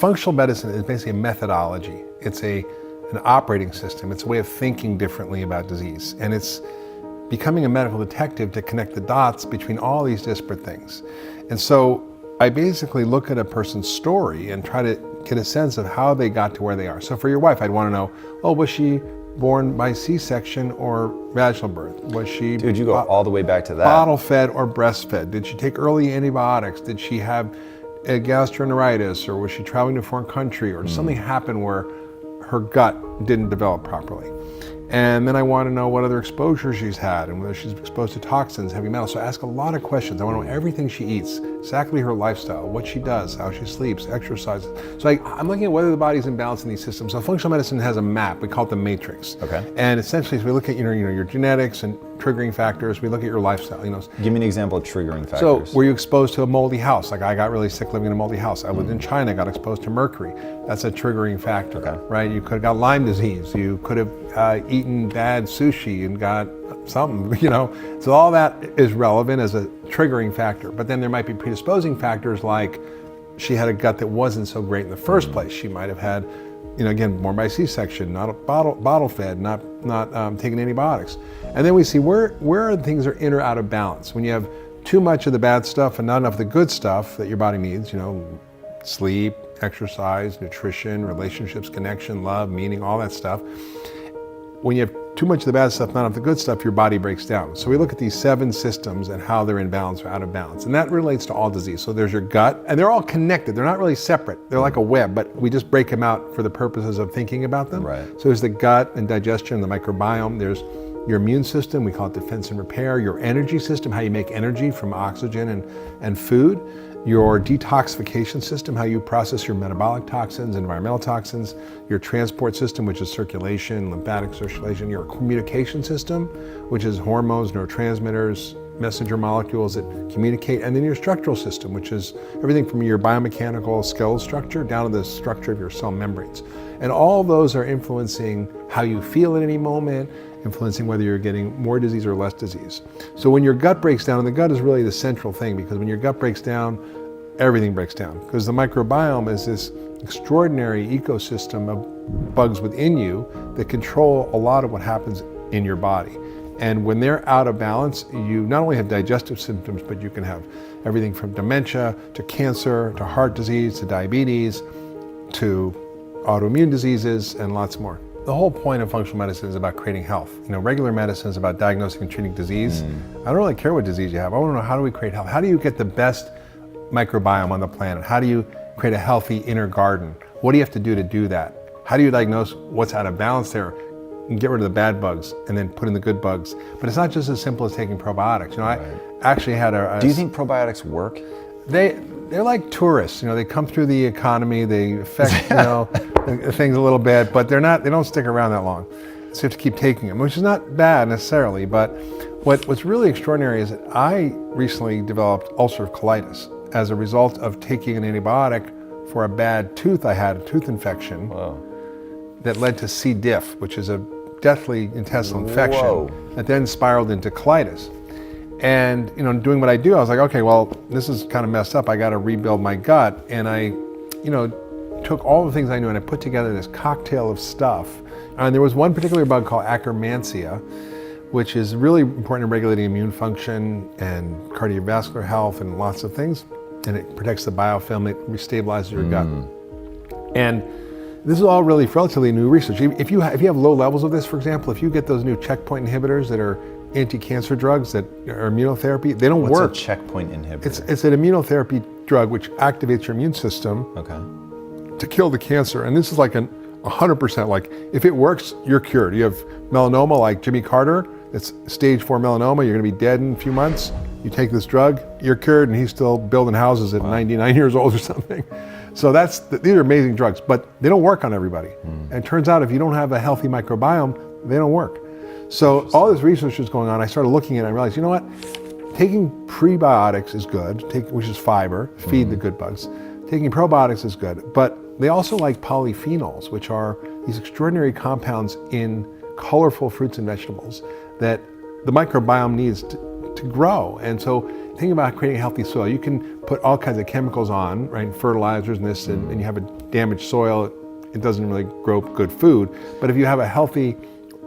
functional medicine is basically a methodology. It's an operating system. It's a way of thinking differently about disease. And it's becoming a medical detective to connect the dots between all these disparate things. And so I basically look at a person's story and try to get a sense of how they got to where they are. So for your wife, I'd want to know, oh, was she born by C-section or vaginal birth? Was she— Dude, you go all the way back to that. Bottle fed or breastfed? Did she take early antibiotics? Did she have a gastroenteritis, or was she traveling to a foreign country, or did something happen where her gut didn't develop properly? And then I want to know what other exposures she's had and whether she's exposed to toxins, heavy metals. So I ask a lot of questions. I want to know everything she eats, exactly her lifestyle, what she does, how she sleeps, exercises. So I'm looking at whether the body's in balance in these systems. So functional medicine has a map. We call it the matrix. Okay. And essentially, we look at your genetics and triggering factors. We look at your lifestyle. Give me an example of triggering factors. So were you exposed to a moldy house? Like I got really sick living in a moldy house. I lived in China, got exposed to mercury. That's a triggering factor, right? You could have got Lyme disease. You could have eaten bad sushi and got something, So all that is relevant as a triggering factor. But then there might be predisposing factors like she had a gut that wasn't so great in the first place. She might have had, again, born by C-section, not a bottle fed, not taking antibiotics. And then we see where things are in or out of balance. When you have too much of the bad stuff and not enough of the good stuff that your body needs, sleep, exercise, nutrition, relationships, connection, love, meaning, all that stuff. When you have too much of the bad stuff, not enough of the good stuff, your body breaks down. So we look at these 7 systems and how they're in balance or out of balance. And that relates to all disease. So there's your gut, and they're all connected. They're not really separate. They're like a web, but we just break them out for the purposes of thinking about them. Right. So there's the gut and digestion, the microbiome. There's your immune system, we call it defense and repair. Your energy system, how you make energy from oxygen and food. Your detoxification system, how you process your metabolic toxins, environmental toxins. Your transport system, which is circulation, lymphatic circulation. Your communication system, which is hormones, neurotransmitters, messenger molecules that communicate. And then your structural system, which is everything from your biomechanical skeletal structure down to the structure of your cell membranes. And all those are influencing how you feel at any moment, influencing whether you're getting more disease or less disease. So when your gut breaks down, and the gut is really the central thing, because when your gut breaks down, everything breaks down. Because the microbiome is this extraordinary ecosystem of bugs within you that control a lot of what happens in your body. And when they're out of balance, you not only have digestive symptoms, but you can have everything from dementia to cancer to heart disease to diabetes to autoimmune diseases and lots more. The whole point of functional medicine is about creating health. Regular medicine is about diagnosing and treating disease. I don't really care what disease you have. I want to know, how do we create health? How do you get the best microbiome on the planet? How do you create a healthy inner garden? What do you have to do that? How do you diagnose what's out of balance there and get rid of the bad bugs and then put in the good bugs? But it's not just as simple as taking probiotics. I actually had Do you think probiotics work? They're like tourists. They come through the economy, they affect things a little bit, but they don't stick around that long. So you have to keep taking them, which is not bad necessarily. But what's really extraordinary is that I recently developed ulcerative colitis as a result of taking an antibiotic for a bad tooth I had, a tooth infection. Whoa. That led to C. diff, which is a deathly intestinal infection that then spiraled into colitis. And doing what I do, I was like, okay, well, this is kind of messed up. I got to rebuild my gut. And I, took all the things I knew and I put together this cocktail of stuff. And there was one particular bug called Akkermansia, which is really important in regulating immune function and cardiovascular health and lots of things. And it protects the biofilm, it restabilizes your gut. And this is all really relatively new research. If you have low levels of this, for example, if you get those new checkpoint inhibitors that are anti-cancer drugs that are immunotherapy, they don't work. What's a checkpoint inhibitor? It's an immunotherapy drug which activates your immune system to kill the cancer. And this is like 100%, like if it works, you're cured. You have melanoma like Jimmy Carter, it's stage 4 melanoma, you're gonna be dead in a few months. You take this drug, you're cured, and he's still building houses at 99 years old or something. So these are amazing drugs, but they don't work on everybody. And it turns out if you don't have a healthy microbiome, they don't work. So all this research is going on. I started looking at it and I realized, you know what? Taking prebiotics is good, which is fiber, feed the good bugs. Taking probiotics is good, but they also like polyphenols, which are these extraordinary compounds in colorful fruits and vegetables that the microbiome needs to grow. And so think about creating a healthy soil. You can put all kinds of chemicals on, right, fertilizers and this, and you have a damaged soil, it doesn't really grow good food. But if you have a healthy,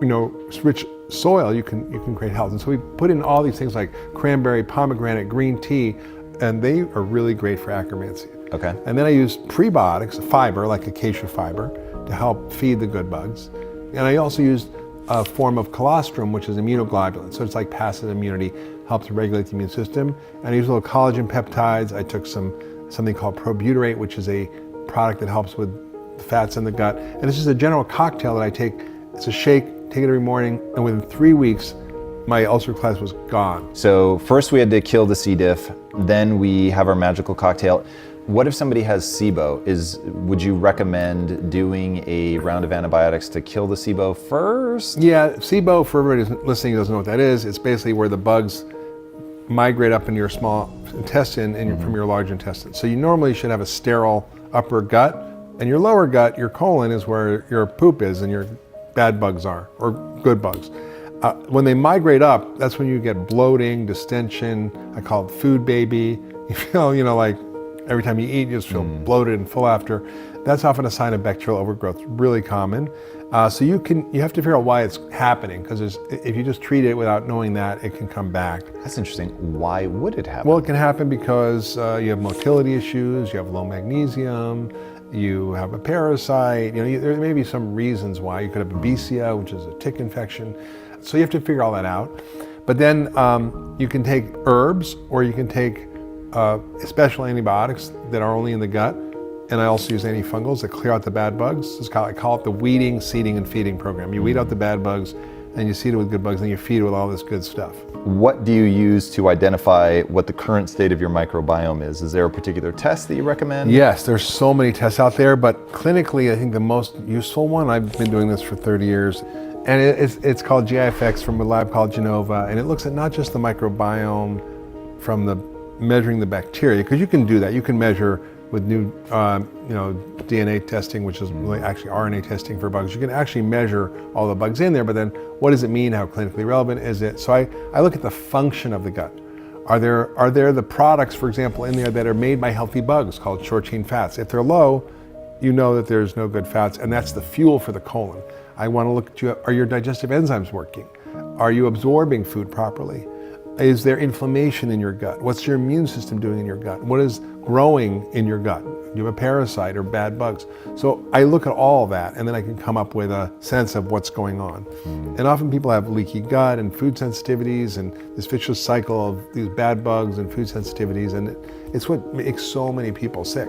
rich soil, you can create health. And so we put in all these things like cranberry, pomegranate, green tea, and they are really great for acromancy. Okay. And then I use prebiotics, fiber, like acacia fiber, to help feed the good bugs. And I also used a form of colostrum, which is immunoglobulin. So it's like passive immunity, helps regulate the immune system. And I use little collagen peptides. I took something called probutyrate, which is a product that helps with the fats in the gut. And this is a general cocktail that I take. It's a shake, take it every morning, and within 3 weeks, my ulcerative colitis was gone. So first we had to kill the C. diff, then we have our magical cocktail. What if somebody has SIBO? Would you recommend doing a round of antibiotics to kill the SIBO first? Yeah, SIBO, for everybody who's listening who doesn't know what that is, it's basically where the bugs migrate up into your small intestine and from your large intestine. So you normally should have a sterile upper gut, and your lower gut, your colon, is where your poop is and your bad bugs are, or good bugs. When they migrate up, that's when you get bloating, distension. I call it food baby. You feel, like every time you eat, you just feel bloated and full after. That's often a sign of bacterial overgrowth. It's really common. So you have to figure out why it's happening, because if you just treat it without knowing that, it can come back. That's interesting. Why would it happen? Well, it can happen because you have motility issues, you have low magnesium, you have a parasite, there may be some reasons why. You could have a BCO, which is a tick infection. So you have to figure all that out. But then you can take herbs, or you can take special antibiotics that are only in the gut. And I also use antifungals that clear out the bad bugs. I call it the weeding, seeding, and feeding program. You weed out the bad bugs, and you seed it with good bugs, and you feed it with all this good stuff. What do you use to identify what the current state of your microbiome is? Is there a particular test that you recommend? Yes, there's so many tests out there, but clinically, I think the most useful one, I've been doing this for 30 years, and it's called GIFX from a lab called Genova, and it looks at not just the microbiome from measuring the bacteria, because you can do that. You can measure with new DNA testing, which is really actually RNA testing for bugs. You can actually measure all the bugs in there, but then what does it mean? How clinically relevant is it? So I look at the function of the gut. Are there the products, for example, in there that are made by healthy bugs called short chain fats? If they're low, you know that there's no good fats, and that's the fuel for the colon. I want to look at are your digestive enzymes working? Are you absorbing food properly? Is there inflammation in your gut? What's your immune system doing in your gut? What is growing in your gut? Do you have a parasite or bad bugs? So I look at all of that, and then I can come up with a sense of what's going on. And often people have leaky gut and food sensitivities, and this vicious cycle of these bad bugs and food sensitivities, and it's what makes so many people sick.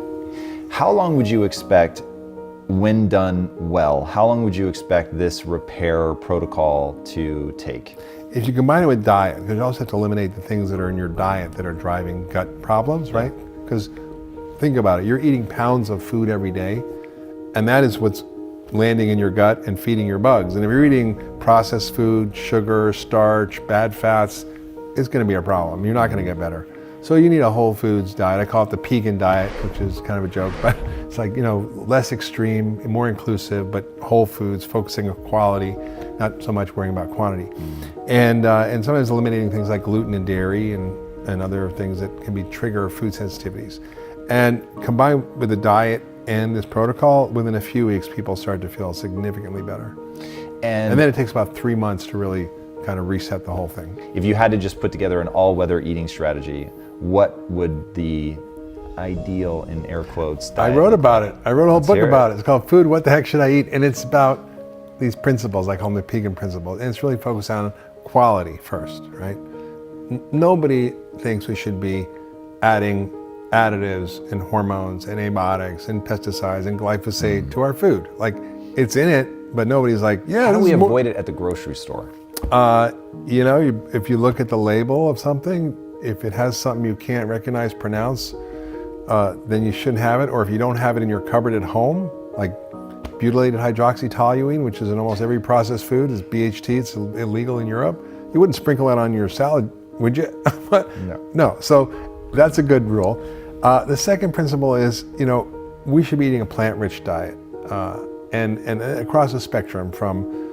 How long would you expect, when done well, how long would you expect this repair protocol to take? If you combine it with diet, because you also have to eliminate the things that are in your diet that are driving gut problems, right? Because think about it, you're eating pounds of food every day, and that is what's landing in your gut and feeding your bugs. And if you're eating processed food, sugar, starch, bad fats, it's going to be a problem. You're not going to get better. So you need a whole foods diet. I call it the Pegan diet, which is kind of a joke, but it's like, less extreme, more inclusive, but whole foods, focusing on quality, not so much worrying about quantity. And sometimes eliminating things like gluten and dairy and other things that can be trigger food sensitivities. And combined with the diet and this protocol, within a few weeks, people start to feel significantly better. And then it takes about 3 months to really kind of reset the whole thing. If you had to just put together an all-weather eating strategy, what would the ideal, in air quotes, diet? I wrote about it. I wrote a whole book about it. It's called Food, What the Heck Should I Eat? And it's about these principles, I call them the Pegan principles. And it's really focused on quality first, right? Nobody thinks we should be adding additives and hormones and antibiotics and pesticides and glyphosate to our food. Like, it's in it, but nobody's like, yeah. How do we avoid it at the grocery store? If you look at the label of something, if it has something you can't recognize, pronounce, then you shouldn't have it. Or if you don't have it in your cupboard at home, like butylated hydroxytoluene, which is in almost every processed food, is BHT, it's illegal in Europe. You wouldn't sprinkle that on your salad, would you? No. So that's a good rule. The second principle is, we should be eating a plant-rich diet, and across the spectrum, from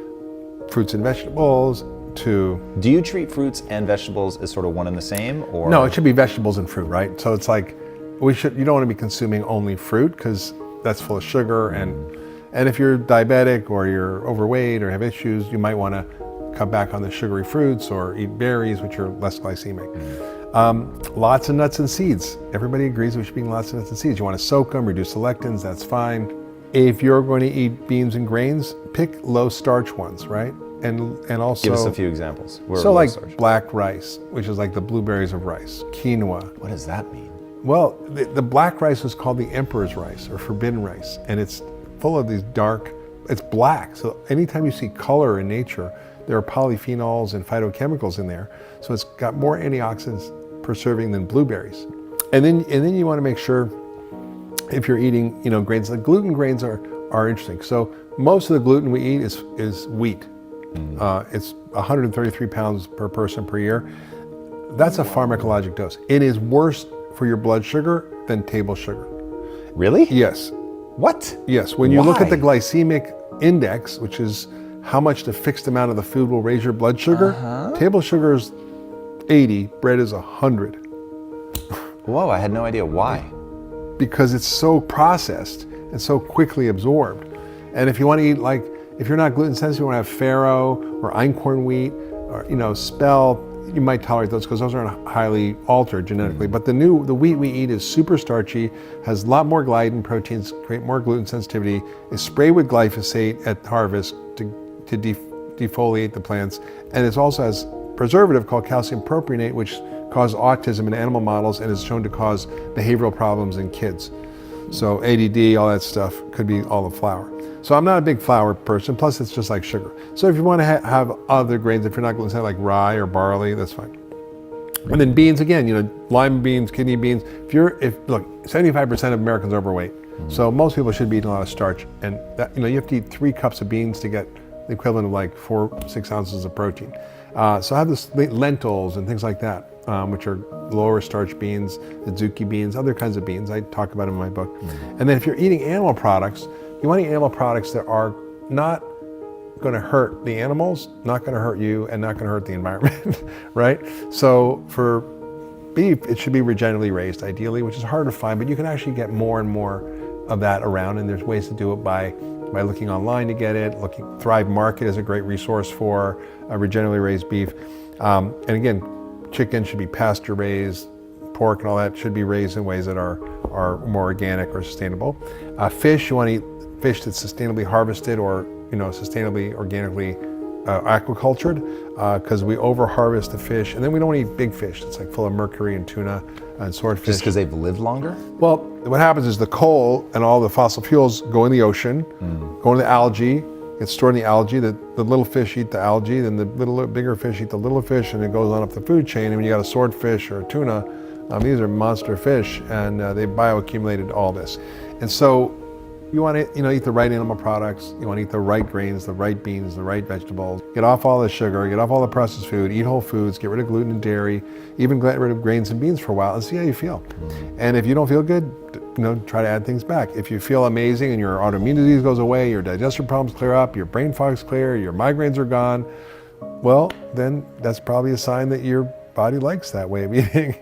fruits and vegetables to... Do you treat fruits and vegetables as sort of one and the same, or? No, it should be vegetables and fruit, right? So it's like, you don't want to be consuming only fruit because that's full of sugar, and if you're diabetic or you're overweight or have issues, you might want to cut back on the sugary fruits or eat berries, which are less glycemic. Lots of nuts and seeds. Everybody agrees we should be eating lots of nuts and seeds. You want to soak them, reduce the lectins, that's fine. If you're going to eat beans and grains, pick low starch ones, right? And also... Give us a few examples. So like black rice, which is like the blueberries of rice, quinoa. What does that mean? Well, the black rice is called the emperor's rice or forbidden rice, and it's full of these it's black. So anytime you see color in nature, there are polyphenols and phytochemicals in there. So it's got more antioxidants per serving than blueberries. And then you want to make sure if you're eating, grains, like gluten grains are interesting. So most of the gluten we eat is wheat. It's 133 pounds per person per year. That's a pharmacologic dose. It is worse for your blood sugar than table sugar. Really? Yes. What? Yes. When you look at the glycemic index, which is how much the fixed amount of the food will raise your blood sugar, table sugar is 80, bread is 100. Whoa, I had no idea. Why? Because it's so processed and so quickly absorbed. And if you want to eat if you're not gluten sensitive, you want to have farro or einkorn wheat or, spelt, you might tolerate those because those aren't highly altered genetically. But the wheat we eat is super starchy, has a lot more gliadin proteins, create more gluten sensitivity, is sprayed with glyphosate at harvest to defoliate the plants, and it also has preservative called calcium propionate, which causes autism in animal models and is shown to cause behavioral problems in kids. So ADD, all that stuff could be all the flour. So I'm not a big flour person, plus it's just like sugar. So if you want to have other grains, if you're not gluten sensitive, like rye or barley, that's fine. And then beans, again, lima beans, kidney beans. Look, 75% of Americans are overweight. So most people should be eating a lot of starch. And that, you have to eat 3 cups of beans to get the equivalent of like 4-6 ounces of protein. So I have this lentils and things like that, which are lower starch beans, the zucchini beans, other kinds of beans. I talk about them in my book. And then if you're eating animal products, you want to eat animal products that are not going to hurt the animals, not going to hurt you, and not going to hurt the environment, right? So for beef, it should be regeneratively raised ideally, which is hard to find, but you can actually get more and more of that around, and there's ways to do it by looking online to get it. Thrive Market is a great resource for regeneratively raised beef. And again, chicken should be pasture raised, pork and all that should be raised in ways that are more organic or sustainable. Fish, you want to eat fish that's sustainably harvested or sustainably, organically aquacultured, because we over-harvest the fish, and then we don't eat big fish. It's like full of mercury and tuna and swordfish. Just because they've lived longer? Well, what happens is the coal and all the fossil fuels go in the ocean, go into the algae, get stored in the algae. The little fish eat the algae, then the bigger fish eat the little fish, and it goes on up the food chain. And when you got a swordfish or a tuna, these are monster fish, and they bioaccumulated all this. And so you want to eat the right animal products, you want to eat the right grains, the right beans, the right vegetables, get off all the sugar, get off all the processed food, eat whole foods, get rid of gluten and dairy, even get rid of grains and beans for a while and see how you feel. And if you don't feel good, try to add things back. If you feel amazing and your autoimmune disease goes away, your digestive problems clear up, your brain fog's clear, your migraines are gone, well, then that's probably a sign that your body likes that way of eating,